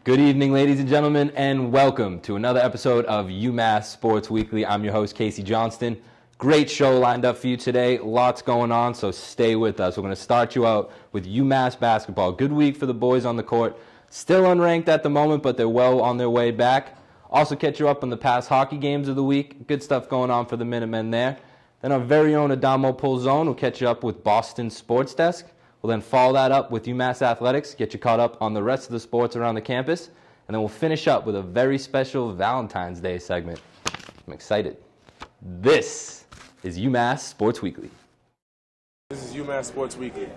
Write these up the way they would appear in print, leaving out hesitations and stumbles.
Good evening, ladies and gentlemen, and welcome to another episode of UMass Sports Weekly. I'm your host, Casey Johnston. Great show lined up for you today. Lots going on, so stay with us. We're going to start you out with UMass basketball. Good week for the boys on the court. Still unranked at the moment, but they're well on their way back. Also catch you up on the past hockey games of the week. Good stuff going on for the Minutemen there. Then our very own Adamo Pulzone will catch you up with Boston Sportsdesk. We'll then follow that up with UMass Athletics, get you caught up on the rest of the sports around the campus, and then we'll finish up with a very special Valentine's Day segment. I'm excited. This is UMass Sports Weekly. This is UMass Sports Weekly.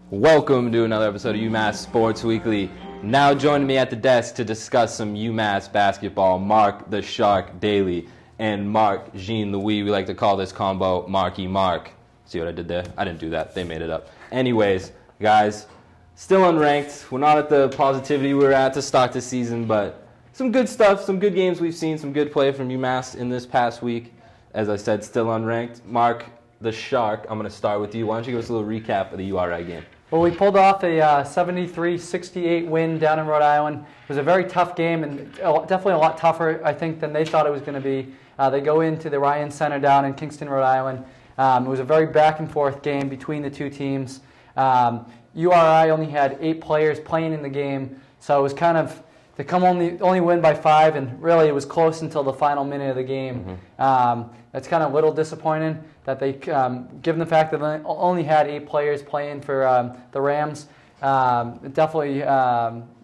Welcome to another episode of UMass Sports Weekly. Now joining me at the desk to discuss some UMass basketball, Mark the Shark Daly and Mark Jean Louis. We like to call this combo Marky Mark. See what I did there? I didn't do that. They made it up. Anyways, guys, still unranked. We're not at the positivity we were at to start the season, but some good stuff, some good games we've seen, some good play from UMass in this past week. As I said, still unranked. Mark the Shark, I'm going to start with you. Why don't you give us a little recap of the URI game? Well, we pulled off a 73-68 win down in Rhode Island. It was a very tough game and definitely a lot tougher, I think, than they thought it was going to be. They go into the Ryan Center down in Kingston, Rhode Island. It was a very back-and-forth game between the two teams. URI only had 8 players playing in the game, so it was kind of to only win by 5, and really it was close until the final minute of the game. That's kind of a little disappointing that they, given the fact that they only had 8 players playing for the Rams, definitely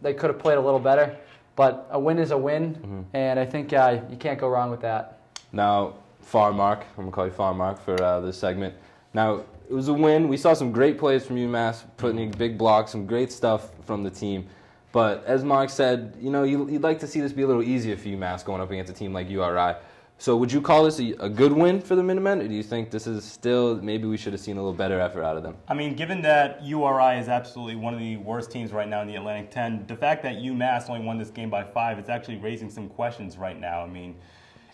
they could have played a little better. But a win is a win, and I think you can't go wrong with that. Now, Farmark, I'm going to call you Farmark for this segment. Now, it was a win. We saw some great plays from UMass, putting in big blocks, some great stuff from the team. But as Mark said, you know, you'd like to see this be a little easier for UMass going up against a team like URI. So would you call this a good win for the Minutemen, or do you think this is still, maybe we should have seen a little better effort out of them? I mean, given that URI is absolutely one of the worst teams right now in the Atlantic 10, the fact that UMass only won this game by 5 is actually raising some questions right now. I mean,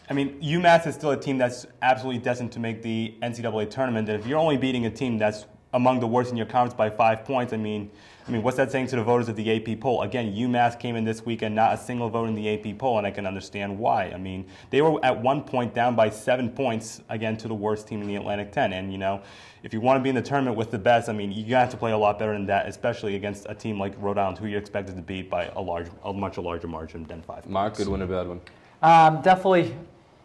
UMass is still a team that's absolutely destined to make the NCAA tournament, and if you're only beating a team that's among the worst in your conference by 5 points, I mean, what's that saying to the voters of the AP poll? Again, UMass came in this week and not a single vote in the AP poll, and I can understand why. I mean, they were at one point down by 7 points, again, to the worst team in the Atlantic 10. And, you know, if you want to be in the tournament with the best, I mean, you have to play a lot better than that, especially against a team like Rhode Island, who you're expected to beat by a much larger margin than 5 points. Mark, good win or bad win? Definitely.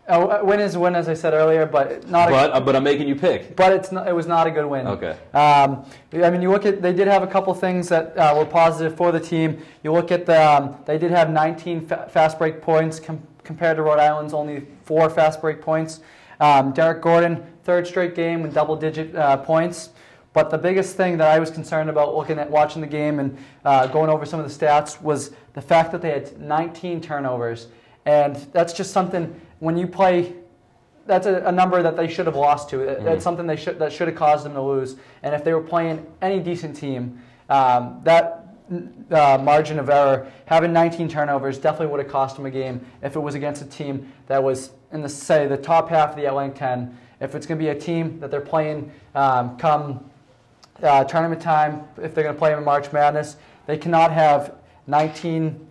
A win is a win, as I said earlier, but not. But I'm making you pick. But it was not a good win. Okay. I mean, you look at, they did have a couple things that were positive for the team. You look at they did have 19 fast break points compared to Rhode Island's only 4 fast break points. Derek Gordon, 3rd straight game with double-digit points. But the biggest thing that I was concerned about watching the game and going over some of the stats was the fact that they had 19 turnovers. And that's just something, when you play, that's a number that they should have lost to. That's something that should have caused them to lose. And if they were playing any decent team, that margin of error, having 19 turnovers definitely would have cost them a game if it was against a team that was in the top half of the Atlantic 10. If it's going to be a team that they're playing come tournament time, if they're going to play in March Madness, they cannot have 19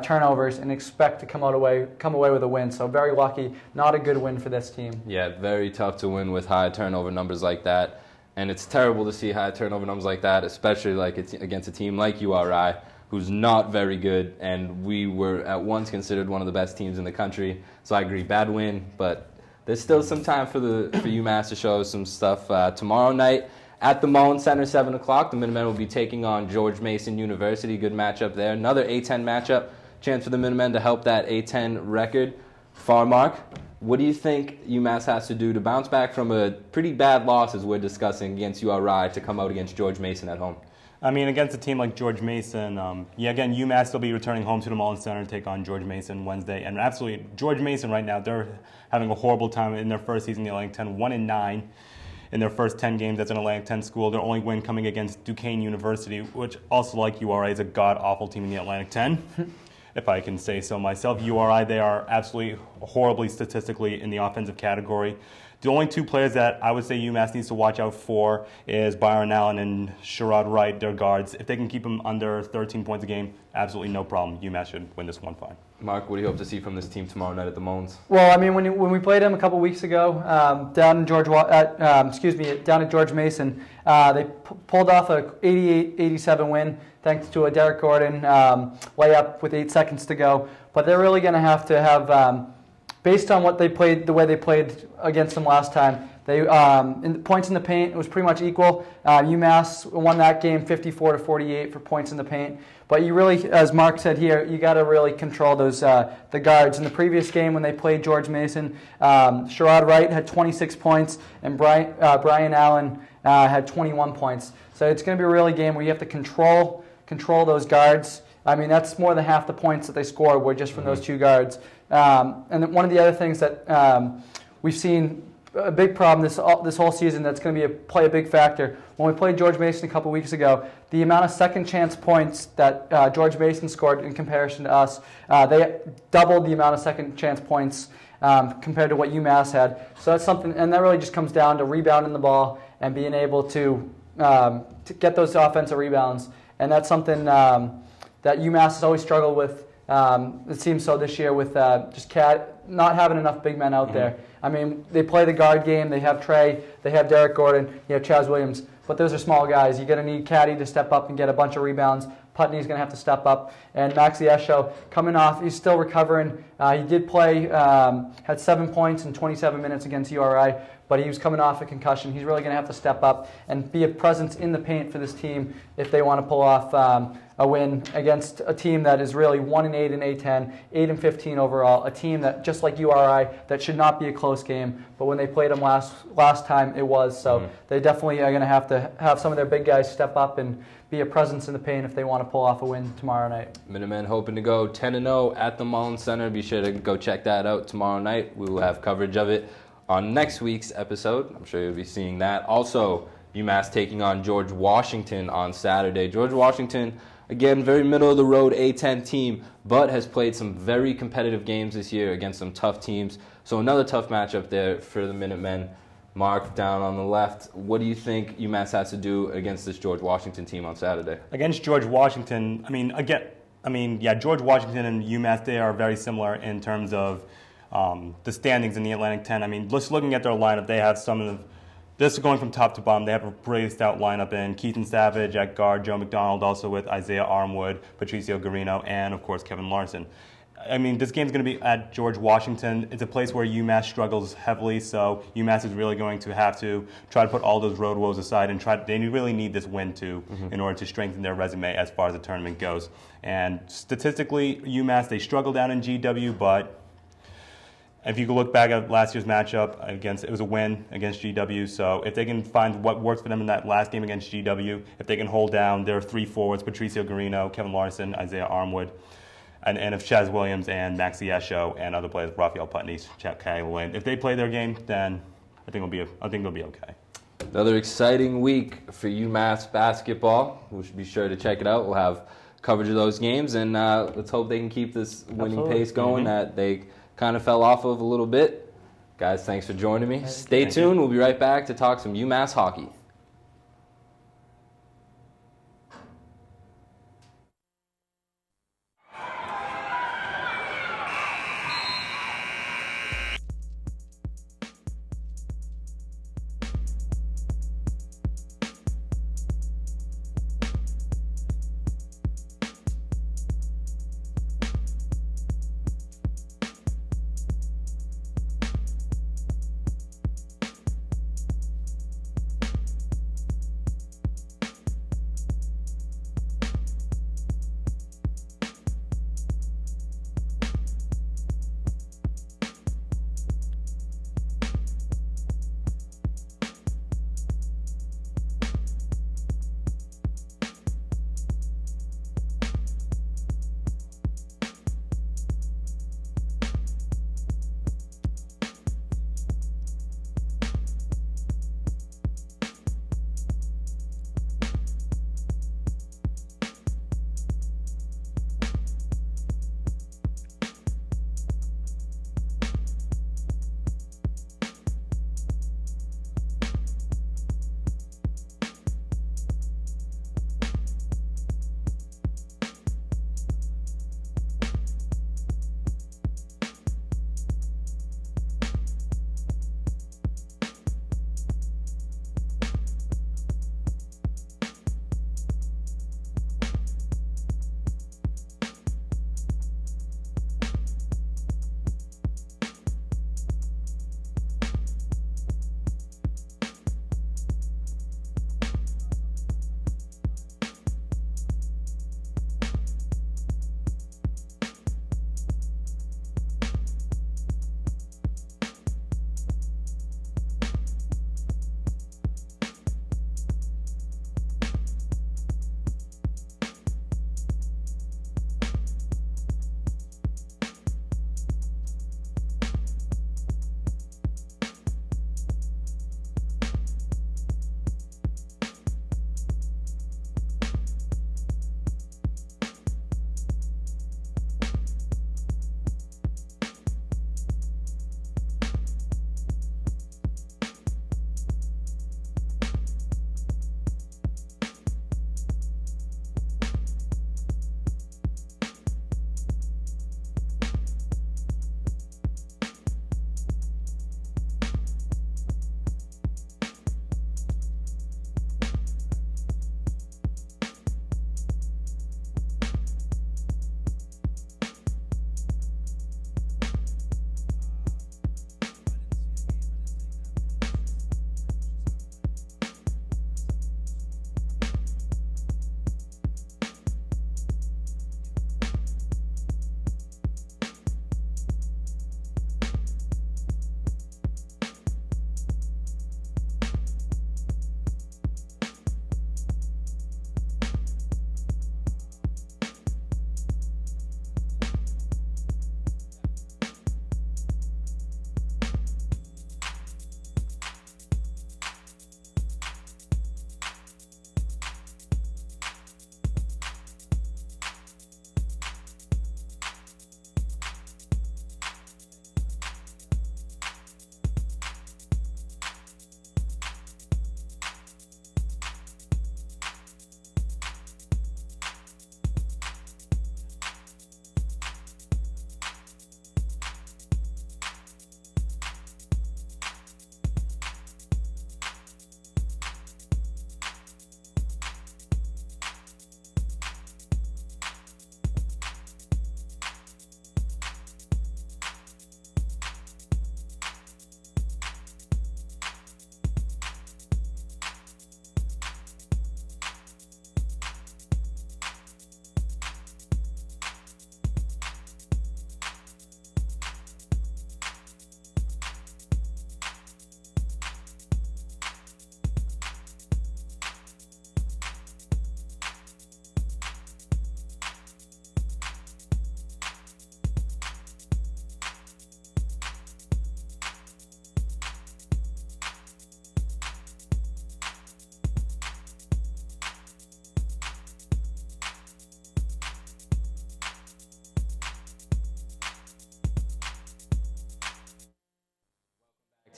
turnovers and expect to come away with a win. So very lucky, not a good win for this team. Yeah, very tough to win with high turnover numbers like that. And it's terrible to see high turnover numbers like that, especially like it's against a team like URI, who's not very good. And we were at once considered one of the best teams in the country. So I agree, bad win. But there's still some time for UMass to show some stuff tomorrow night. At the Mullen Center, 7 o'clock, the Minutemen will be taking on George Mason University. Good matchup there. Another A-10 matchup. Chance for the Minutemen to help that A-10 record. Farmark, what do you think UMass has to do to bounce back from a pretty bad loss, as we're discussing, against URI to come out against George Mason at home? I mean, against a team like George Mason, again, UMass will be returning home to the Mullins Center to take on George Mason Wednesday. And absolutely, George Mason right now, they're having a horrible time in their first season in the Atlantic 10, 1-9 in their first 10 games. That's an Atlantic 10 school. Their only win coming against Duquesne University, which also, like URI, is a god-awful team in the Atlantic 10. If I can say so myself. URI, they are absolutely horribly statistically in the offensive category. The only two players that I would say UMass needs to watch out for is Byron Allen and Sherrod Wright, their guards. If they can keep them under 13 points a game, absolutely no problem. UMass should win this one fine. Mark, what do you hope to see from this team tomorrow night at the Mullins? Well, I mean, when we played them a couple weeks ago down in down at George Mason, they pulled off a 88-87 win thanks to a Derek Gordon layup with 8 seconds to go. But they're really going to have based on what they played, the way they played against them last time, they in points in the paint, it was pretty much equal. UMass won that game 54-48 for points in the paint. But you really, as Mark said here, you got to really control those the guards. In the previous game when they played George Mason, Sherrod Wright had 26 points and Brian Allen had 21 points. So it's going to be a really game where you have to control those guards. I mean, that's more than half the points that they scored were just from those two guards. And then one of the other things that we've seen a big problem this whole season that's going to play a big factor. When we played George Mason a couple weeks ago, the amount of second chance points that George Mason scored in comparison to us, they doubled the amount of second chance points compared to what UMass had. So that's something, and that really just comes down to rebounding the ball and being able to get those offensive rebounds. And that's something that UMass has always struggled with. It seems so this year with not having enough big men out there. I mean, they play the guard game. They have Trey. They have Derek Gordon. You have Chaz Williams. But those are small guys. You're going to need Caddy to step up and get a bunch of rebounds. Putney's going to have to step up. And Maxi Esho coming off. He's still recovering. He did play, had 7 points in 27 minutes against URI. But he was coming off a concussion. He's really going to have to step up and be a presence in the paint for this team if they want to pull off a win against a team that is really 1-8 in A10, 8-15 overall. A team that, just like URI, that should not be a close game. But when they played them last time, it was. So they definitely are going to have some of their big guys step up and be a presence in the paint if they want to pull off a win tomorrow night. Minutemen hoping to go 10-0 at the Mullins Center. Be sure to go check that out tomorrow night. We will have coverage of it on next week's episode. I'm sure you'll be seeing that. Also, UMass taking on George Washington on Saturday. George Washington, again, very middle-of-the-road A10 team, but has played some very competitive games this year against some tough teams. So another tough matchup there for the Minutemen. Mark, down on the left, what do you think UMass has to do against this George Washington team on Saturday? Against George Washington, George Washington and UMass, they are very similar in terms of the standings in the Atlantic 10. I mean, just looking at their lineup, they have this is going from top to bottom. They have a pretty stout lineup in Keaton Savage at guard, Joe McDonald also with Isaiah Armwood, Patricio Garino, and of course Kevin Larson. I mean, this game's going to be at George Washington. It's a place where UMass struggles heavily, so UMass is really going to have to try to put all those road woes aside and they really need this win in order to strengthen their resume as far as the tournament goes. And statistically, UMass, they struggle down in GW, but if you look back at last year's matchup it was a win against GW. So if they can find what works for them in that last game against GW, if they can hold down their three forwards, Patricio Garino, Kevin Larson, Isaiah Armwood, and if Chaz Williams and Maxi Esho and other players, Raphael Putney, Chet Kay, if they play their game, then I think they'll be okay. Another exciting week for UMass basketball. We should be sure to check it out. We'll have coverage of those games, and let's hope they can keep this winning pace going that they kind of fell off of a little bit. Guys, thanks for joining me. Stay tuned. We'll be right back to talk some UMass hockey.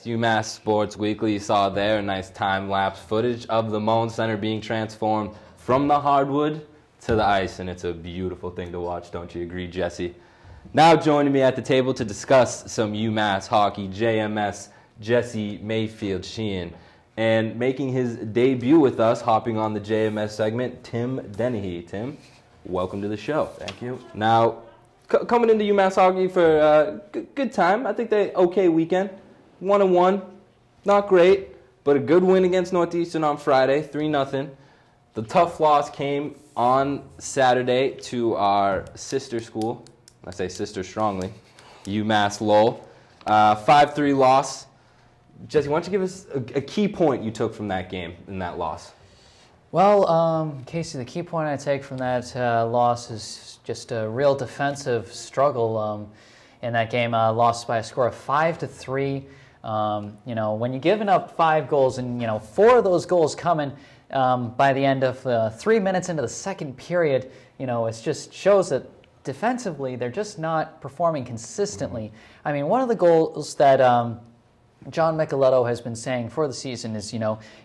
UMass Sports Weekly. You saw there a nice time-lapse footage of the Moen Center being transformed from the hardwood to the ice, and it's a beautiful thing to watch. Don't you agree, Jesse? Now joining me at the table to discuss some UMass hockey, JMS Jesse Mayfield Sheehan, and making his debut with us, hopping on the JMS segment, Tim Dennehy. Tim, welcome to the show. Thank you. Now, coming into UMass hockey for a good time. I think they okay weekend. 1-1, not great, but a good win against Northeastern on Friday, 3-0. The tough loss came on Saturday to our sister school. I say sister strongly, UMass Lowell. 5-3 loss. Jesse, why don't you give us a key point you took from that game and that loss? Well, Casey, the key point I take from that loss is just a real defensive struggle in that game. Lost by a score of 5-3. When you're giving up 5 goals and 4 of those goals coming by the end of 3 minutes into the second period, it just shows that defensively they're just not performing consistently. I mean, one of the goals that John Micheletto has been saying for the season is,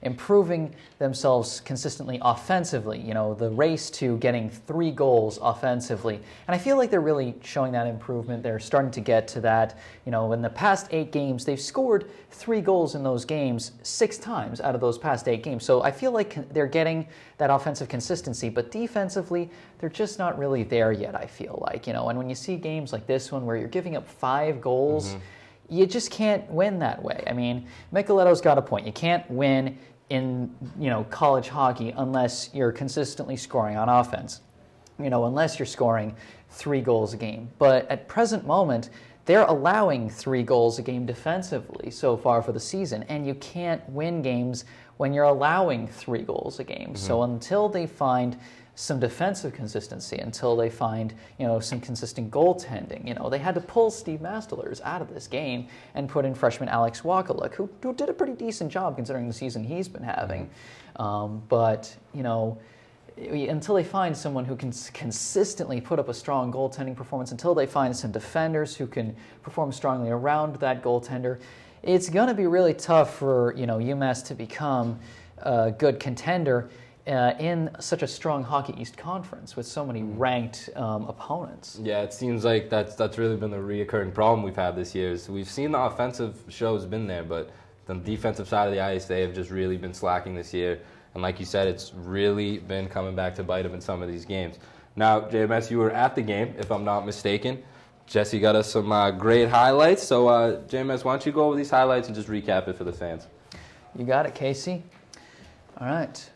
improving themselves consistently offensively, the race to getting 3 goals offensively. And I feel like they're really showing that improvement. They're starting to get to that. In the past 8 games, they've scored 3 goals in those games 6 times out of those past 8 games. So I feel like they're getting that offensive consistency, but defensively, they're just not really there yet, I feel like. And when you see games like this one where you're giving up 5 goals, you just can't win that way. I mean, Micheletto's got a point. You can't win in, college hockey unless you're consistently scoring on offense. Unless you're scoring 3 goals a game. But at present moment, they're allowing 3 goals a game defensively so far for the season, and you can't win games when you're allowing 3 goals a game. So until they find some defensive consistency, until they find some consistent goaltending. They had to pull Steve Mastelers out of this game and put in freshman Alex Wakaluk, who did a pretty decent job considering the season he's been having. But until they find someone who can consistently put up a strong goaltending performance, until they find some defenders who can perform strongly around that goaltender, it's going to be really tough for UMass to become a good contender in such a strong Hockey East Conference with so many ranked opponents. Yeah, it seems like that's really been the reoccurring problem we've had this year. So we've seen the offensive show's been there, but the defensive side of the ice, they have just really been slacking this year. And like you said, it's really been coming back to bite them in some of these games. Now, JMS, you were at the game, if I'm not mistaken. Jesse got us some great highlights. So, JMS, why don't you go over these highlights and just recap it for the fans? You got it, Casey. All right.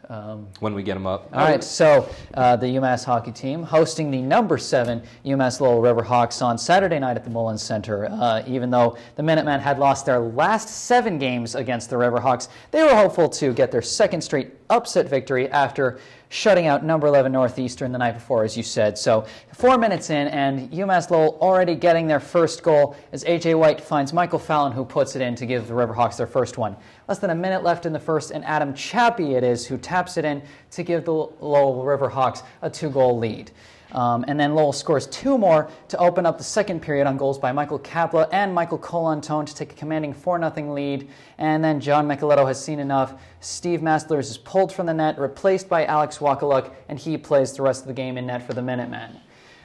When we get them up. All right, so the UMass hockey team hosting the number 7 UMass Lowell Riverhawks on Saturday night at the Mullins Center. Even though the Minutemen had lost their last 7 games against the Riverhawks, they were hopeful to get their second straight upset victory after shutting out number 11 Northeastern the night before, as you said. So 4 minutes in, and UMass Lowell already getting their first goal as A.J. White finds Michael Fallon, who puts it in to give the Riverhawks their first one. Less than a minute left in the first, and Adam Chappie it is who taps it in to give the Lowell Riverhawks a 2-goal lead. And then Lowell scores 2 more to open up the second period on goals by Michael Kapla and Michael Colantone to take a commanding 4-0 lead. And then John Micheletto has seen enough. Steve Mastelers is pulled from the net, replaced by Alex Wakaluk, and he plays the rest of the game in net for the Minutemen.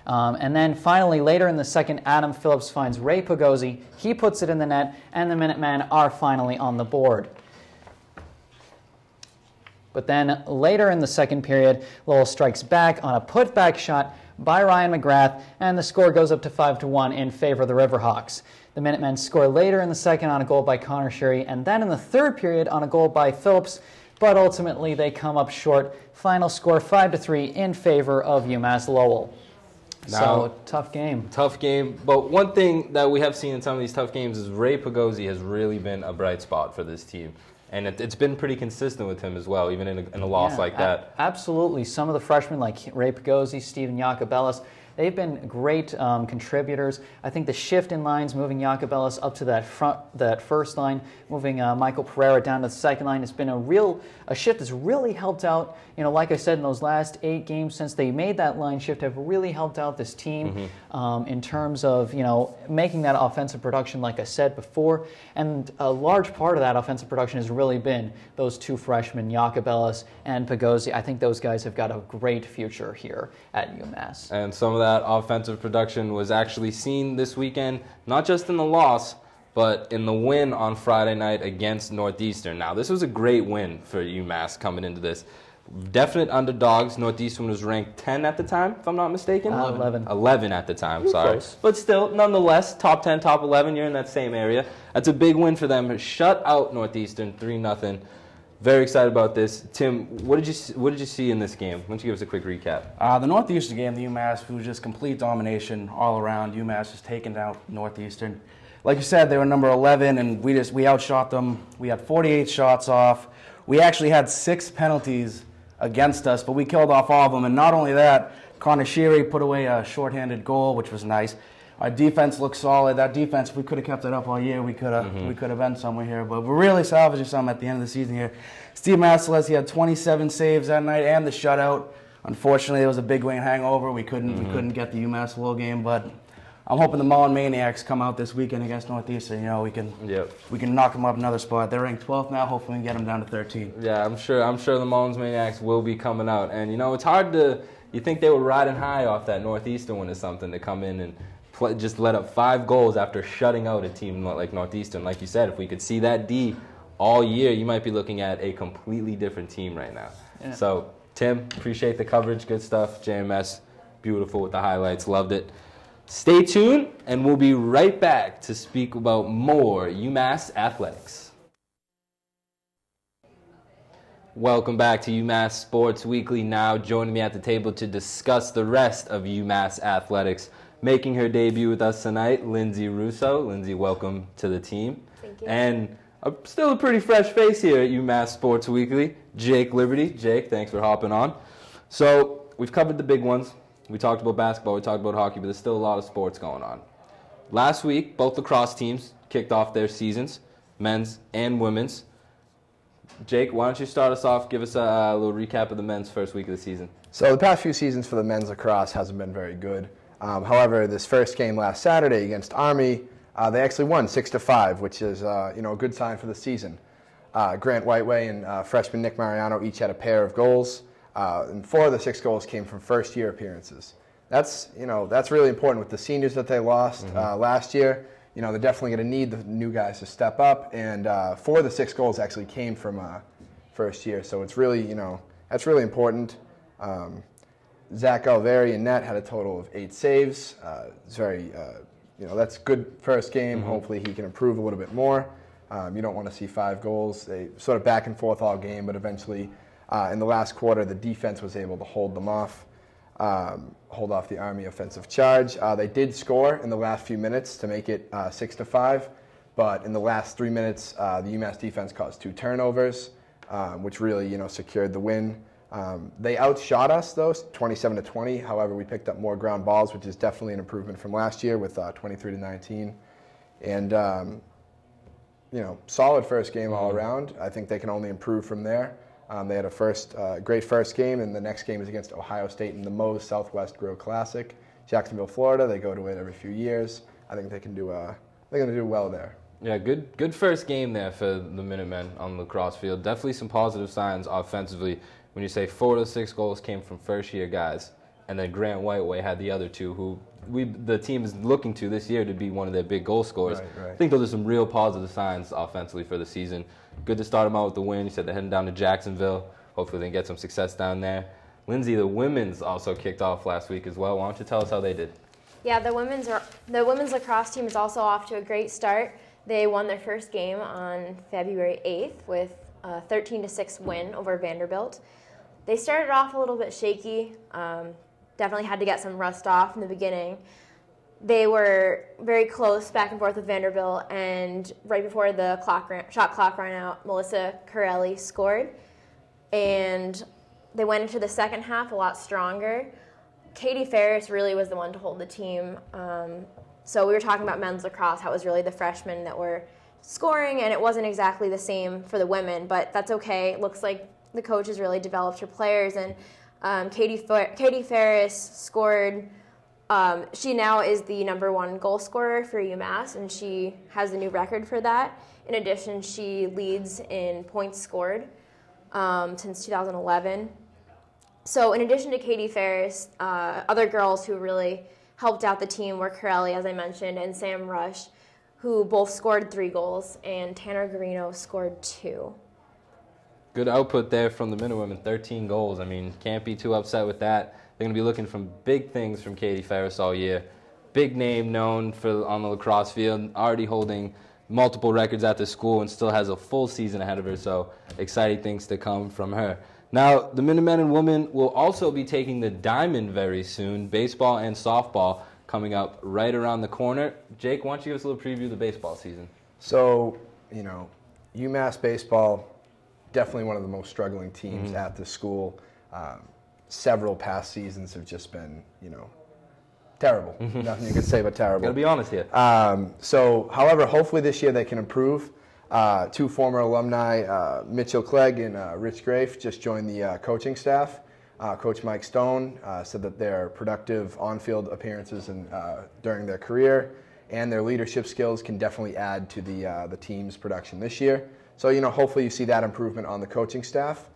And then finally, later in the second, Adam Phillips finds Ray Pagozzi. He puts it in the net, and the Minutemen are finally on the board. But then later in the second period, Lowell strikes back on a put-back shot by Ryan McGrath, and the score goes up to 5-1 in favor of the Riverhawks. The Minutemen score later in the second on a goal by Connor Sherry, and then in the third period on a goal by Phillips, but ultimately they come up short. Final score 5-3 in favor of UMass Lowell. Now, so, tough game. Tough game, but one thing that we have seen in some of these tough games is Ray Pagozzi has really been a bright spot for this team. And it's been pretty consistent with him as well, even in a loss like that. Absolutely. Some of the freshmen, like Ray Pagozzi, Steven Iacobellis, They've been great contributors. I think the shift in lines, moving Jacobellis up to that first line, moving Michael Pereira down to the second line, has been a shift that's really helped out. Like I said, in those last 8 games since they made that line shift, have really helped out this team in terms of making that offensive production, like I said before. And a large part of that offensive production has really been those 2 freshmen, Jacobellis and Pagozzi. I think those guys have got a great future here at UMass. And some of that offensive production was actually seen this weekend, not just in the loss, but in the win on Friday night against Northeastern. Now, this was a great win for UMass coming into this. Definite underdogs. Northeastern was ranked 10 at the time, if I'm not mistaken. 11. 11 at the time, sorry. Close. But still, nonetheless, top 10, top 11, you're in that same area. That's a big win for them. Shut out Northeastern 3-0. Very excited about this. Tim, what did you see in this game? Why don't you give us a quick recap? The Northeastern game, the UMass, was just complete domination all around. UMass just taking out Northeastern. Like you said, they were number 11, and we outshot them. We had 48 shots off. We actually had 6 penalties against us, but we killed off all of them. And not only that, Connor Sheary put away a shorthanded goal, which was nice. Our defense looked solid. That defense, if we could have kept it up all year, we could have been somewhere here. But we're really salvaging something at the end of the season here. Steve Masseles, he had 27 saves that night and the shutout. Unfortunately, there was a big wing hangover. We couldn't get the UMass Lowell game, but I'm hoping the Mullen Maniacs come out this weekend against Northeastern. We can knock them up another spot. They're ranked 12th now. Hopefully, we can get them down to 13. Yeah, I'm sure the Mullins Maniacs will be coming out, and it's hard to. You think they were riding high off that Northeastern win or something to come in and just let up 5 goals after shutting out a team like Northeastern. Like you said, if we could see that D all year, you might be looking at a completely different team right now. Yeah. So, Tim, appreciate the coverage. Good stuff. JMS, beautiful with the highlights. Loved it. Stay tuned, and we'll be right back to speak about more UMass athletics. Welcome back to UMass Sports Weekly. Now joining me at the table to discuss the rest of UMass athletics. Making her debut with us tonight, Lindsay Russo. Lindsay, welcome to the team. Thank you. And still a pretty fresh face here at UMass Sports Weekly, Jake Liberty. Jake, thanks for hopping on. So we've covered the big ones. We talked about basketball, we talked about hockey, but there's still a lot of sports going on. Last week, both lacrosse teams kicked off their seasons, men's and women's. Jake, why don't you start us off, give us a little recap of the men's first week of the season. So the past few seasons for the men's lacrosse hasn't been very good. However, this first game last Saturday against Army, they actually won 6-5, which is a good sign for the season. Grant Whiteway and freshman Nick Mariano each had a pair of goals, and 4 of the 6 goals came from first-year appearances. That's really important with the seniors that they lost last year. They're definitely going to need the new guys to step up, and 4 of the 6 goals actually came from first year, so it's really that's really important. Zach Alveri in net had a total of 8 saves. It's very, that's good first game. Hopefully he can improve a little bit more. You don't want to see 5 goals. They sort of back and forth all game, but eventually in the last quarter the defense was able to hold them off, hold off the Army offensive charge. They did score in the last few minutes to make it 6-5, but in the last 3 minutes the UMass defense caused 2 turnovers, which really secured the win. They outshot us, though, 27-20. However, we picked up more ground balls, which is definitely an improvement from last year with 23-19. And, solid first game all around. I think they can only improve from there. They had a great first game, and the next game is against Ohio State in the Moe's Southwest Grill Classic, Jacksonville, Florida. They go to it every few years. I think they're going to do well there. Yeah, good first game there for the Minutemen on the lacrosse field. Definitely some positive signs offensively. When you say 4 of the 6 goals came from first-year guys, and then Grant Whiteway had the other 2 who the team is looking to this year to be one of their big goal scorers. Right. I think those are some real positive signs offensively for the season. Good to start them out with the win. You said they're heading down to Jacksonville. Hopefully they can get some success down there. Lindsay, the women's also kicked off last week as well. Why don't you tell us how they did? Yeah, the women's lacrosse team is also off to a great start. They won their first game on February 8th with a 13-6 win over Vanderbilt. They started off a little bit shaky, definitely had to get some rust off in the beginning. They were very close back and forth with Vanderbilt, and right before the shot clock ran out, Melissa Corelli scored. And they went into the second half a lot stronger. Katie Ferris really was the one to hold the team. So we were talking about men's lacrosse, how it was really the freshmen that were scoring, and it wasn't exactly the same for the women, but that's okay. It looks like the coaches really developed her players, and Katie Ferris scored. She now is the #1 goal scorer for UMass, and she has the new record for that. In addition, she leads in points scored since 2011. So in addition to Katie Ferris, other girls who really helped out the team were Corelli, as I mentioned, and Sam Rush, who both scored 3 goals, and Tanner Garino scored 2. Good output there from the men and women, 13 goals. I mean, can't be too upset with that. They're going to be looking for big things from Katie Ferris all year. Big name known on the lacrosse field, already holding multiple records at the school and still has a full season ahead of her, so exciting things to come from her. Now, the men and women will also be taking the diamond very soon, baseball and softball coming up right around the corner. Jake, why don't you give us a little preview of the baseball season? So, UMass baseball, definitely one of the most struggling teams at the school. Several past seasons have just been, terrible. Nothing you can say but terrible. Gotta be honest here. However, hopefully this year they can improve. 2 former alumni, Mitchell Clegg and Rich Grafe, just joined the coaching staff. Coach Mike Stone said that their productive on-field appearances during their career and their leadership skills can definitely add to the team's production this year. So, hopefully you see that improvement on the coaching staff.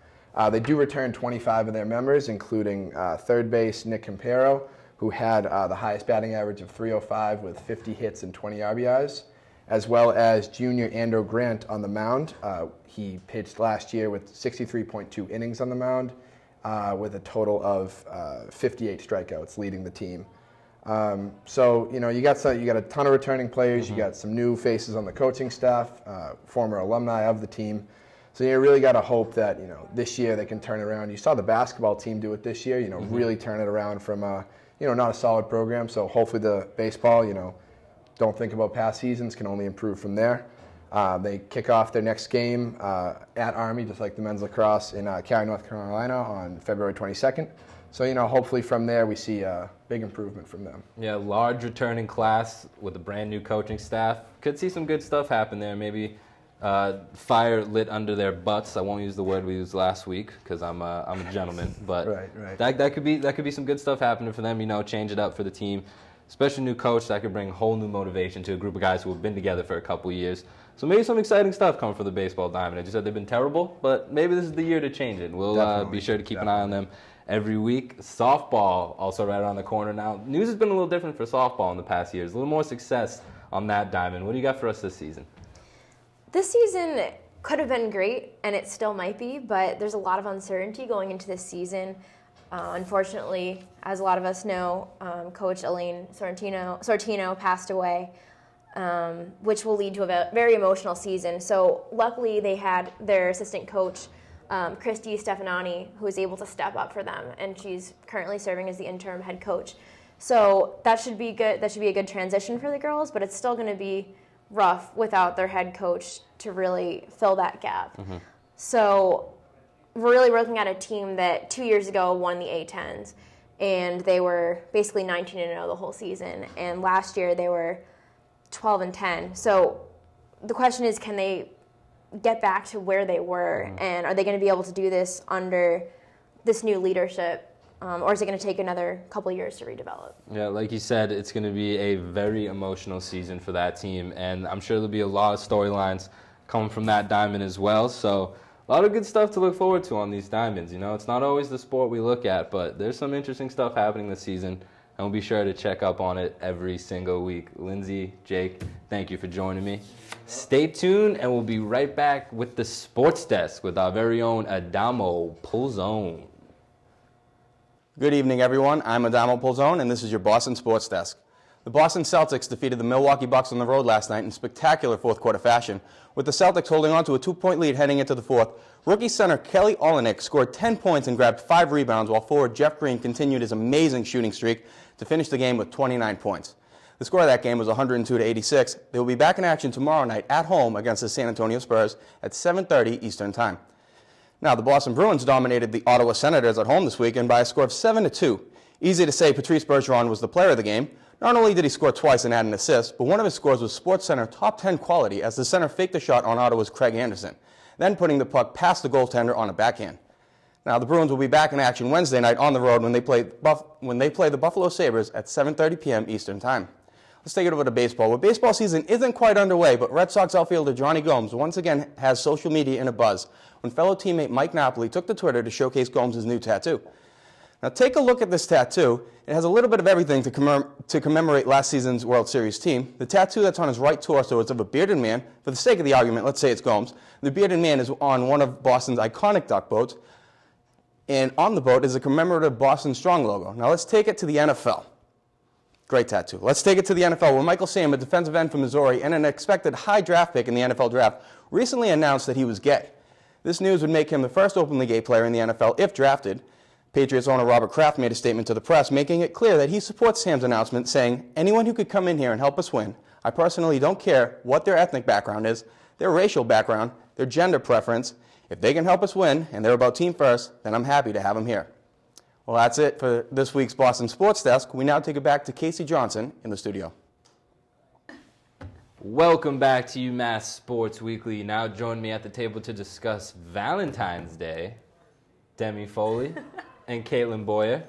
They do return 25 of their members, including third base Nick Campero, who had the highest batting average of .305 with 50 hits and 20 RBIs, as well as junior Andrew Grant on the mound. He pitched last year with 63.2 innings on the mound, with a total of 58 strikeouts, leading the team. You got a ton of returning players. You got some new faces on the coaching staff, former alumni of the team. So you really got to hope that this year they can turn it around. You saw the basketball team do it this year. Really turn it around from not a solid program. So hopefully the baseball, don't think about past seasons, can only improve from there. They kick off their next game at Army, just like the men's lacrosse in Cary, North Carolina on February 22nd. So, hopefully from there we see a big improvement from them. Yeah, large returning class with a brand new coaching staff. Could see some good stuff happen there. Maybe fire lit under their butts. I won't use the word we used last week because I'm a gentleman. But right. That could be some good stuff happening for them. Change it up for the team. Especially new coach that could bring whole new motivation to a group of guys who have been together for a couple years. So maybe some exciting stuff coming for the baseball diamond. I just said they've been terrible, but maybe this is the year to change it. We'll be sure to keep an eye on them every week. Softball also right around the corner now. News has been a little different for softball in the past years. A little more success on that diamond. What do you got for us this season? This season could have been great, and it still might be, but there's a lot of uncertainty going into this season. Unfortunately, as a lot of us know, Coach Elaine Sortino passed away, which will lead to a very emotional season. So luckily they had their assistant coach, Christy Stefanani, who was able to step up for them, and she's currently serving as the interim head coach. So that should be good. That should be a good transition for the girls, but it's still going to be rough without their head coach to really fill that gap. So we're looking at a team that 2 years ago won the A-10s, and they were basically 19-0 the whole season. And last year they were 12-10. So the question is, can they get back to where they were, and are they going to be able to do this under this new leadership, or is it going to take another couple of years to redevelop? Yeah, like you said, it's going to be a very emotional season for that team, and I'm sure there'll be a lot of storylines coming from that diamond as well. So a lot of good stuff to look forward to on these diamonds. It's not always the sport we look at, but there's some interesting stuff happening this season, and we'll be sure to check up on it every single week. Lindsay, Jake, thank you for joining me. Stay tuned, and we'll be right back with the Sports Desk with our very own Adamo Pulzone. Good evening, everyone. I'm Adamo Pulzone, and this is your Boston Sports Desk. The Boston Celtics defeated the Milwaukee Bucks on the road last night in spectacular fourth-quarter fashion, with the Celtics holding on to a 2-point lead heading into the fourth. Rookie center Kelly Olynyk scored 10 points and grabbed 5 rebounds, while forward Jeff Green continued his amazing shooting streak to finish the game with 29 points. The score of that game was 102-86. They will be back in action tomorrow night at home against the San Antonio Spurs at 7:30 Eastern Time. Now, the Boston Bruins dominated the Ottawa Senators at home this weekend by a score of 7-2. Easy to say Patrice Bergeron was the player of the game. Not only did he score twice and add an assist, but one of his scores was SportsCenter top 10 quality as the center faked a shot on Ottawa's Craig Anderson, then putting the puck past the goaltender on a backhand. Now, the Bruins will be back in action Wednesday night on the road when they play the Buffalo Sabres at 7:30 p.m. Eastern Time. Let's take it over to baseball. Well, baseball season isn't quite underway, but Red Sox outfielder Johnny Gomes once again has social media in a buzz when fellow teammate Mike Napoli took to Twitter to showcase Gomes' new tattoo. Now, take a look at this tattoo. It has a little bit of everything to commemorate last season's World Series team. The tattoo that's on his right torso is of a bearded man. For the sake of the argument, let's say it's Gomes. The bearded man is on one of Boston's iconic duck boats, and on the boat is a commemorative Boston Strong logo. Now, let's take it to the NFL. Great tattoo. Let's take it to the NFL, where Michael Sam, a defensive end from Missouri and an expected high draft pick in the NFL draft, recently announced that he was gay. This news would make him the first openly gay player in the NFL if drafted. Patriots owner Robert Kraft made a statement to the press making it clear that he supports Sam's announcement, saying, "Anyone who could come in here and help us win. I personally don't care what their ethnic background is, their racial background, their gender preference. If they can help us win and they're about team first, then I'm happy to have them here." Well, that's it for this week's Boston Sports Desk. We now take it back to Casey Johnson in the studio. Welcome back to UMass Sports Weekly. Now join me at the table to discuss Valentine's Day, Demi Foley and Caitlin Boyer.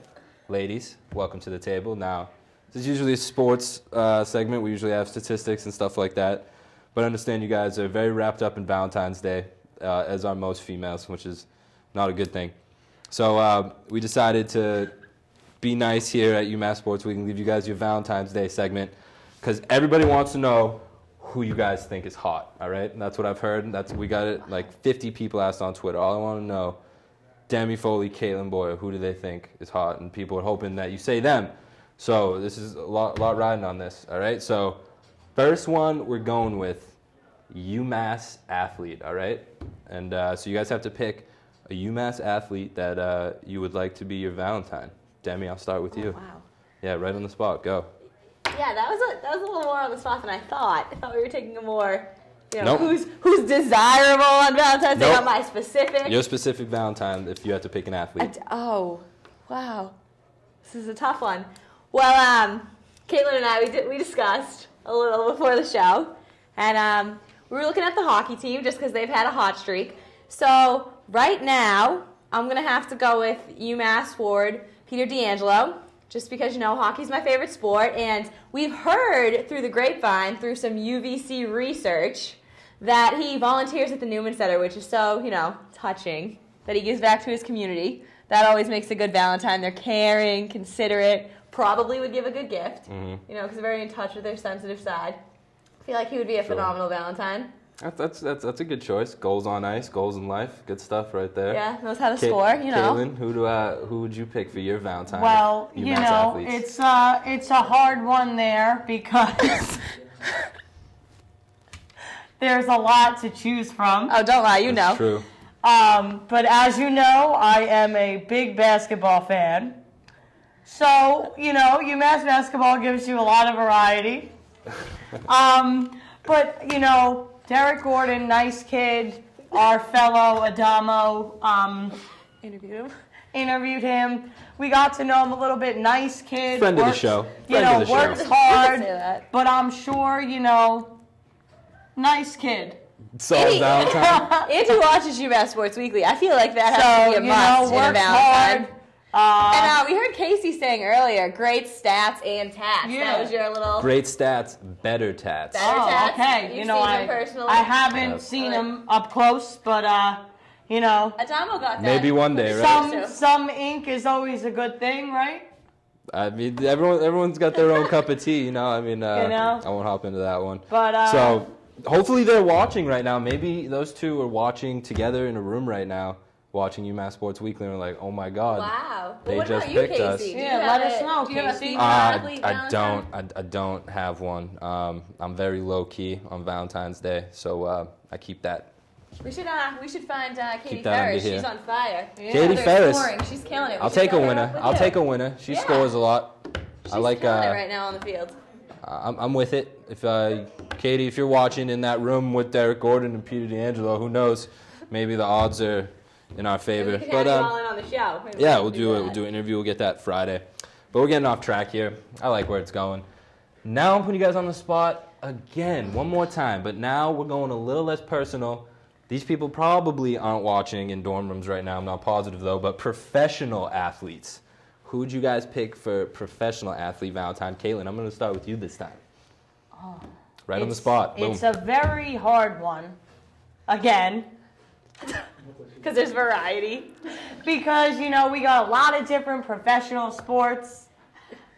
Ladies, welcome to the table. Now, this is usually a sports segment. We usually have statistics and stuff like that. But I understand you guys are very wrapped up in Valentine's Day, as are most females, which is not a good thing. So we decided to be nice here at UMass Sports Week and leave you guys your Valentine's Day segment because everybody wants to know who you guys think is hot, all right? And that's what I've heard. We got it, like 50 people asked on Twitter. All I want to know, Demi Foley, Caitlin Boyer, who do they think is hot? And people are hoping that you say them. So this is a lot riding on this, all right? So first one we're going with UMass athlete, all right? And so you guys have to pick a UMass athlete that you would like to be your Valentine. Demi, I'll start with you. Wow. Yeah, right on the spot. Go. Yeah, that was a little more on the spot than I thought. I thought we were taking a more, Nope. who's desirable on Valentine's Day, Nope. not my specific. Your specific Valentine if you had to pick an athlete. Oh, wow. This is a tough one. Well, Caitlin and I, we discussed a little before the show, and we were looking at the hockey team just because they've had a hot streak. So right now, I'm going to have to go with UMass forward Peter D'Angelo, just because, hockey's my favorite sport, and we've heard through the grapevine, through some UVC research, that he volunteers at the Newman Center, which is so, touching, that he gives back to his community. That always makes a good Valentine. They're caring, considerate, probably would give a good gift, because they're very in touch with their sensitive side. I feel like he would be a phenomenal Valentine. That's a good choice. Goals on ice, goals in life, good stuff right there. Yeah, knows how to score. Caitlin, who would you pick for your Valentine? Well, UMass athletes? it's a hard one there because there's a lot to choose from. Oh, don't lie, That's true. But as you know, I am a big basketball fan. So, UMass basketball gives you a lot of variety. But, Derek Gordon, nice kid, our fellow Adamo, interviewed him. We got to know him a little bit. Nice kid. Friend of the show. Works hard. But I'm sure, nice kid. Solid Valentine. Andy watches UMass Sports Weekly. I feel like that has to be a must in a works Valentine. hard. And we heard Casey saying earlier, great stats and tats. Yeah. That was your little... Great stats, better tats. Better tats. Okay. You've seen him personally. I haven't seen him up close, but, Adamo got that. Maybe one day, right? Some ink is always a good thing, right? I mean, everyone's got their own cup of tea, I mean, I won't hop into that one. But, so, hopefully they're watching right now. Maybe those two are watching together in a room right now, watching UMass Sports Weekly, and are like, oh my God. Wow. They what just about you, picked us. Casey? Yeah, let us know, Do you have a Casey. female athlete Valentine? I don't have one. I'm very low key on Valentine's Day, so I keep that. We should find Katie that under Ferris. here. She's on fire. Katie They're Ferris. Scoring. She's killing it. I'll take a winner. She scores a lot. She's I like. killing it right now on the field. I'm with it. If Katie, if you're watching in that room with Derek Gordon and Peter D'Angelo, who knows? Maybe the odds are in our favor. Maybe we can have you all in on the show. Maybe yeah, we'll do it. We'll do an interview. We'll get that Friday. But we're getting off track here. I like where it's going. Now I'm putting you guys on the spot again, one more time. But now we're going a little less personal. These people probably aren't watching in dorm rooms right now. I'm not positive, though. But professional athletes. Who would you guys pick for professional athlete Valentine? Caitlin, I'm going to start with you this time. Right on the spot. Boom. It's a very hard one. Again. Because there's variety. Because, we got a lot of different professional sports.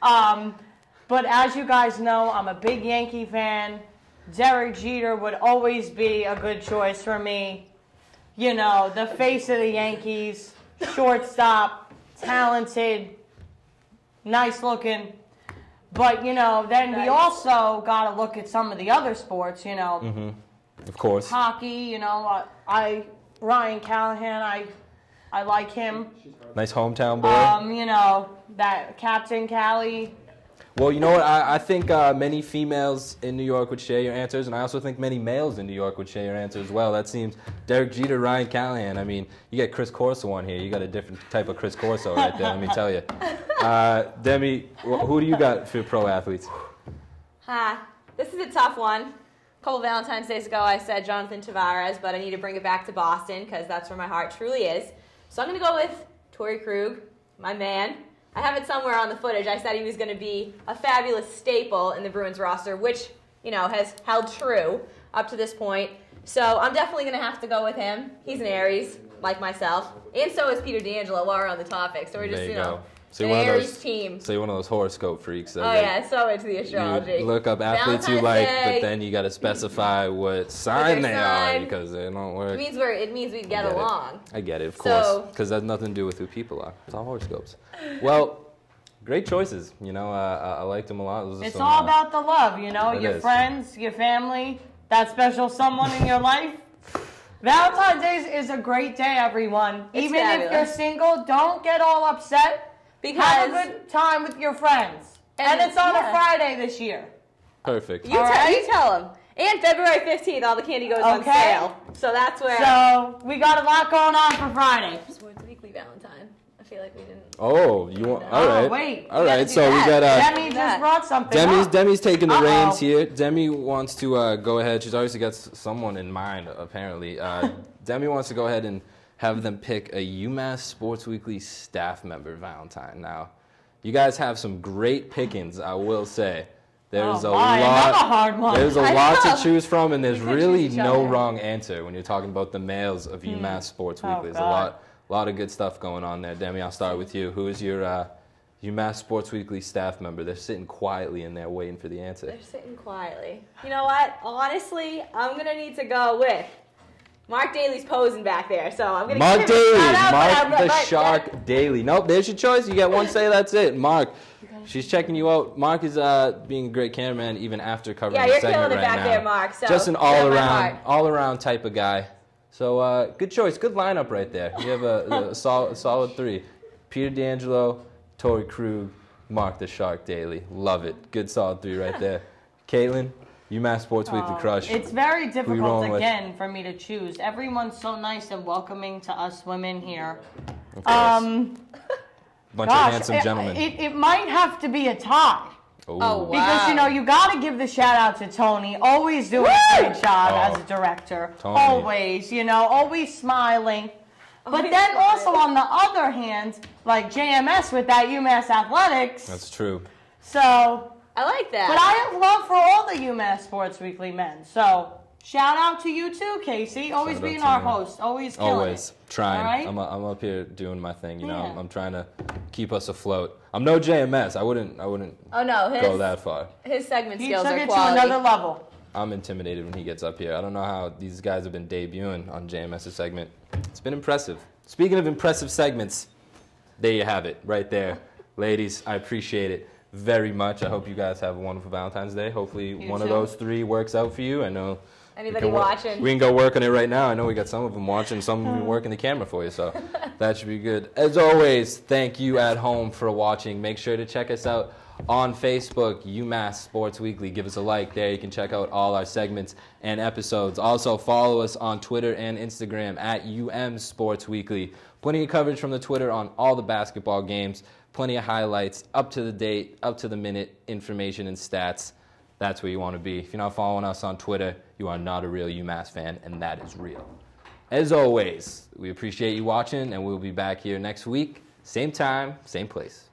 But as you guys know, I'm a big Yankee fan. Derek Jeter would always be a good choice for me. The face of the Yankees, shortstop, talented, nice looking. But, then we also got to look at some of the other sports, Mm-hmm. Of course. Hockey, Ryan Callahan, I like him. Nice hometown boy. That Captain Cali. Well, you know what? I think many females in New York would share your answers, and I also think many males in New York would share your answer as well. That seems Derek Jeter, Ryan Callahan. I mean, you get Chris Corso on here. You got a different type of Chris Corso right there, let me tell you. Demi, who do you got for pro athletes? This is a tough one. A couple Valentine's Days ago, I said Jonathan Tavares, but I need to bring it back to Boston because that's where my heart truly is. So I'm going to go with Torrey Krug, my man. I have it somewhere on the footage. I said he was going to be a fabulous staple in the Bruins roster, which, has held true up to this point. So I'm definitely going to have to go with him. He's an Aries, like myself. And so is Peter D'Angelo while we're on the topic. So we're just, So an Aries team. So you're one of those horoscope freaks. So into the astrology. You look up athletes you like, but then you got to specify what sign they are because they don't work. It means we get along. I get it, of course, because that has nothing to do with who people are. It's all horoscopes. Well, great choices. I liked them a lot. It's all about the love, your friends, your family, that special someone in your life. Valentine's Day is a great day, everyone. Even if you're single, don't get all upset. Because have a good time with your friends. And it's on a Friday this year. Perfect. You tell them. And February 15th, all the candy goes on sale. So that's where... So we got a lot going on for Friday. Sports Weekly Valentine. I feel like we didn't... Oh, you want... All right. Oh, wait. All right, so we got... Demi just brought something up. Demi's taking the reins here. Demi wants to go ahead. She's obviously got someone in mind, apparently. Demi wants to go ahead and have them pick a UMass Sports Weekly staff member Valentine. Now, you guys have some great pickings, I will say. There's a lot. There's a lot to choose from, and there's really no wrong answer when you're talking about the males of UMass Sports Weekly. There's a lot of good stuff going on there. Demi, I'll start with you. Who is your UMass Sports Weekly staff member? They're sitting quietly in there waiting for the answer. They're sitting quietly. You know what? Honestly, I'm gonna need to go with Mark Daly's posing back there, so I'm going to Mark Daly, Mark the Shark Daly. Nope, there's your choice. You get one say, that's it. Mark, she's checking you out. Mark is being a great cameraman even after covering the segment right now. Yeah, you're killing it back there, Mark. So just an all-around type of guy. So good choice, good lineup right there. You have a solid three. Peter D'Angelo, Torrey Krug, Mark the Shark Daly. Love it. Good solid three right there. Caitlin? UMass Sports Weekly crush. It's very difficult again for me to choose. Everyone's so nice and welcoming to us women here. Of course. Bunch of handsome gentlemen. It might have to be a tie. Oh, wow. Because, you got to give the shout out to Tony. Always doing a great job as a director. Tony. Always, always smiling. But then also on the other hand, like JMS with that UMass Athletics. That's true. So... I like that. But I have love for all the UMass Sports Weekly men. So, shout out to you too, Casey. Always being our host. Always killing Always. Trying. Right? I'm up here doing my thing, I'm trying to keep us afloat. I'm no JMS. I wouldn't go that far. His segment skills are quality. To another level. I'm intimidated when he gets up here. I don't know how these guys have been debuting on JMS's segment. It's been impressive. Speaking of impressive segments, there you have it, right there. Ladies, I appreciate it very much. I hope you guys have a wonderful Valentine's Day. Hopefully one of those three works out for you. I know anybody watching. We can go work on it right now. I know we got some of them watching, some of them working the camera for you, so that should be good. As always, thank you at home for watching. Make sure to check us out on Facebook, UMass Sports Weekly. Give us a like there. You can check out all our segments and episodes. Also, follow us on Twitter and Instagram at UM Sports Weekly. Plenty of coverage from the Twitter on all the basketball games. plenty of highlights, up to the date, up to the minute information and stats. That's where you want to be. If you're not following us on Twitter, you are not a real UMass fan, and that is real. As always, we appreciate you watching, and we'll be back here next week. Same time, same place.